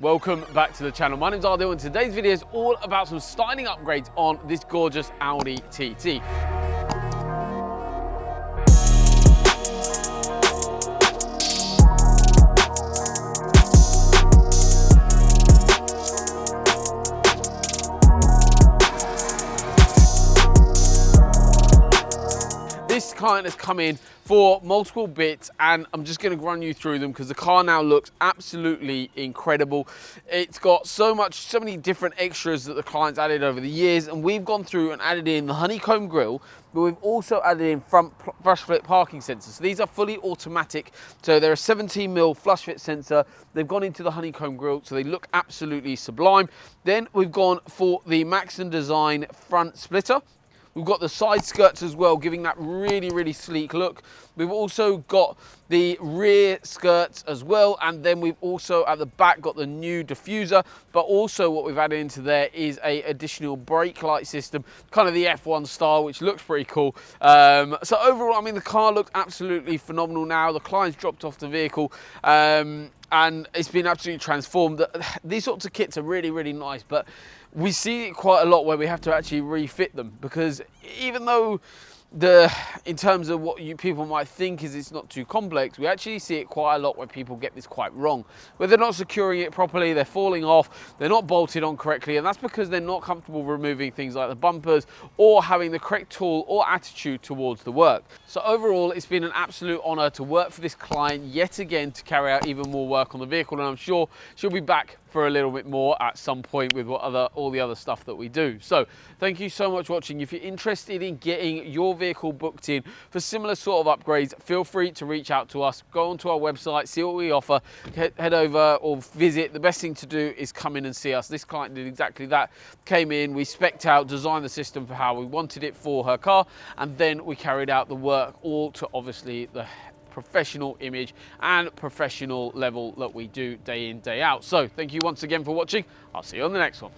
Welcome back to the channel. My name's Audi and today's video is all about some styling upgrades on this gorgeous Audi TT. This client has come in for multiple bits and I'm just going to run you through them because the car now looks absolutely incredible. It's got so many different extras that the client's added over the years, and we've gone through and added in the Honeycomb grille, but we've also added in front flush fit parking sensors. So these are fully automatic, so they're a 17mm flush fit sensor. They've gone into the Honeycomb grille, so they look absolutely sublime. Then we've gone for the Maxton Design front splitter. We've got the side skirts as well, giving that really sleek look. We've also got the rear skirts as well, and then we've also at the back got the new diffuser, but also what we've added into there is a additional brake light system, kind of the F1 style, which looks pretty cool. So overall, I mean, the car looked absolutely phenomenal now. The client's dropped off the vehicle, and it's been absolutely transformed. These sorts of kits are really nice, but we see it quite a lot where we have to actually refit them, because even though in terms of what people might think is it's not too complex, we actually see it quite a lot where people get this quite wrong, where they're not securing it properly, they're falling off, they're not bolted on correctly, and that's because they're not comfortable removing things like the bumpers or having the correct tool or attitude towards the work. So overall, it's been an absolute honor to work for this client yet again to carry out even more work on the vehicle, and I'm sure she'll be back for a little bit more at some point with all the other stuff that we do. So thank you so much for watching. If you're interested in getting your vehicle booked in for similar sort of upgrades, feel free to reach out to us. Go onto our website, see what we offer, head over or visit. The best thing to do is come in and see us. This client did exactly that. Came in, we spec'd out, designed the system for how we wanted it for her car, and then we carried out the work, all to obviously the professional image and professional level that we do day in, day out. So thank you once again for watching. I'll see you on the next one.